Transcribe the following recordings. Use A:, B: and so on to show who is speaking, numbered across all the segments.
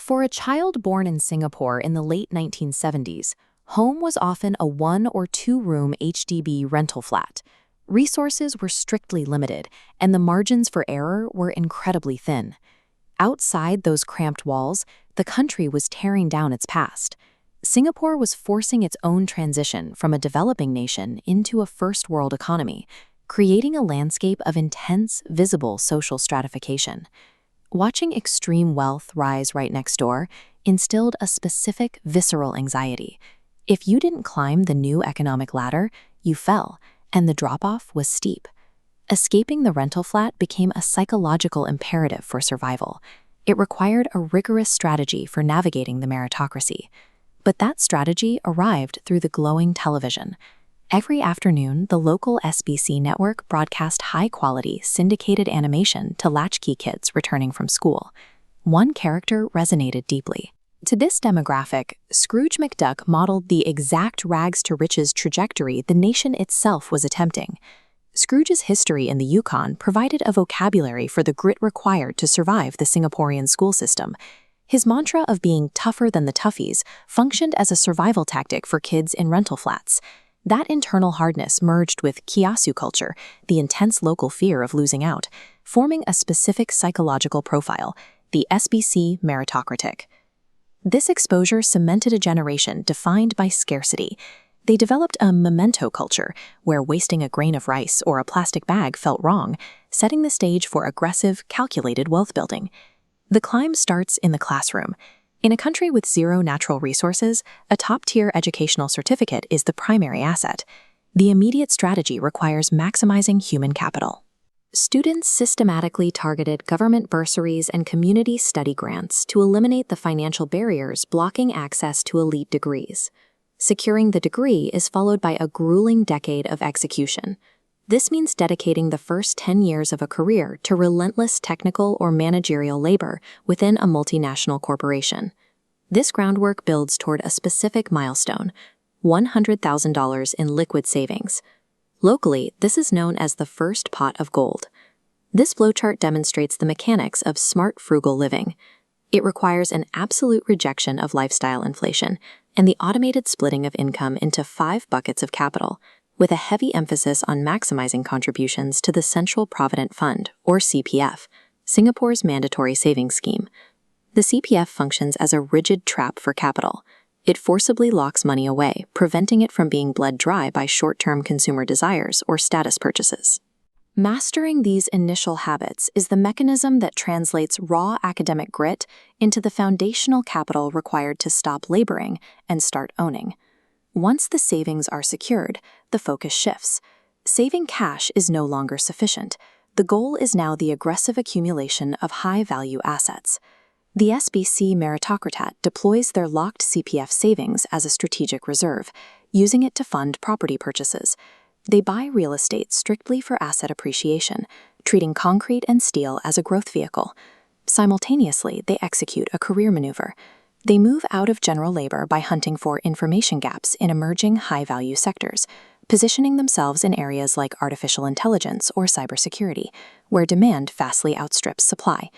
A: For a child born in Singapore in the late 1970s, home was often a 1- or 2-room HDB rental flat. Resources were strictly limited, and the margins for error were incredibly thin. Outside those cramped walls, the country was tearing down its past. Singapore was forcing its own transition from a developing nation into a first-world economy, creating a landscape of intense, visible social stratification. Watching extreme wealth rise right next door instilled a specific, visceral anxiety. If you didn't climb the new economic ladder, you fell, and the drop-off was steep. Escaping the rental flat became a psychological imperative for survival. It required a rigorous strategy for navigating the meritocracy. But that strategy arrived through the glowing television. Every afternoon, the local SBC network broadcast high-quality, syndicated animation to latchkey kids returning from school. One character resonated deeply. To this demographic, Scrooge McDuck modeled the exact rags-to-riches trajectory the nation itself was attempting. Scrooge's history in the Yukon provided a vocabulary for the grit required to survive the Singaporean school system. His mantra of being tougher than the toughies functioned as a survival tactic for kids in rental flats. That internal hardness merged with kiasu culture, the intense local fear of losing out, forming a specific psychological profile, the SBC meritocratic. This exposure cemented a generation defined by scarcity. They developed a memento culture, where wasting a grain of rice or a plastic bag felt wrong, setting the stage for aggressive, calculated wealth building. The climb starts in the classroom. In a country with zero natural resources, a top-tier educational certificate is the primary asset. The immediate strategy requires maximizing human capital. Students systematically targeted government bursaries and community study grants to eliminate the financial barriers blocking access to elite degrees. Securing the degree is followed by a grueling decade of execution. This means dedicating the first 10 years of a career to relentless technical or managerial labor within a multinational corporation. This groundwork builds toward a specific milestone, $100,000 in liquid savings. Locally, this is known as the first pot of gold. This flowchart demonstrates the mechanics of smart, frugal living. It requires an absolute rejection of lifestyle inflation and the automated splitting of income into 5 buckets of capital, with a heavy emphasis on maximizing contributions to the Central Provident Fund, or CPF, Singapore's mandatory savings scheme. The CPF functions as a rigid trap for capital. It forcibly locks money away, preventing it from being bled dry by short-term consumer desires or status purchases. Mastering these initial habits is the mechanism that translates raw academic grit into the foundational capital required to stop laboring and start owning. Once the savings are secured, the focus shifts. Saving cash is no longer sufficient. The goal is now the aggressive accumulation of high-value assets. The SBC meritocratat deploys their locked CPF savings as a strategic reserve, using it to fund property purchases. They buy real estate strictly for asset appreciation, treating concrete and steel as a growth vehicle. Simultaneously, they execute a career maneuver. They move out of general labor by hunting for information gaps in emerging high-value sectors, positioning themselves in areas like artificial intelligence or cybersecurity, where demand vastly outstrips supply.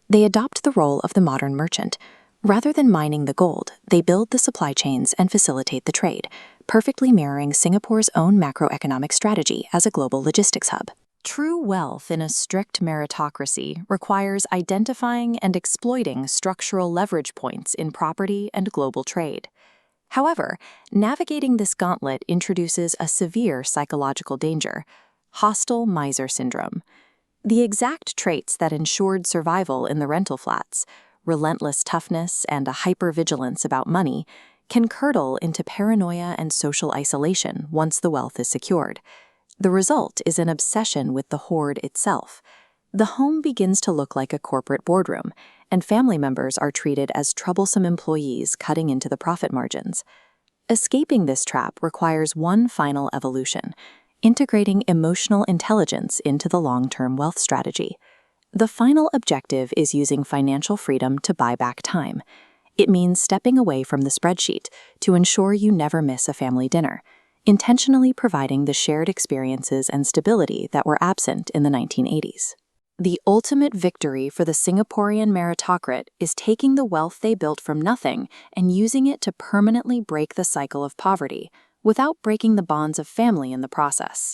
A: They adopt the role of the modern merchant. Rather than mining the gold, they build the supply chains and facilitate the trade, perfectly mirroring Singapore's own macroeconomic strategy as a global logistics hub. True wealth in a strict meritocracy requires identifying and exploiting structural leverage points in property and global trade. However, navigating this gauntlet introduces a severe psychological danger: hostile miser syndrome. The exact traits that ensured survival in the rental flats, relentless toughness and a hypervigilance about money, can curdle into paranoia and social isolation once the wealth is secured. The result is an obsession with the hoard itself. The home begins to look like a corporate boardroom, and family members are treated as troublesome employees cutting into the profit margins. Escaping this trap requires one final evolution: integrating emotional intelligence into the long-term wealth strategy. The final objective is using financial freedom to buy back time. It means stepping away from the spreadsheet to ensure you never miss a family dinner, intentionally providing the shared experiences and stability that were absent in the 1980s. The ultimate victory for the Singaporean meritocrat is taking the wealth they built from nothing and using it to permanently break the cycle of poverty, without breaking the bonds of family in the process.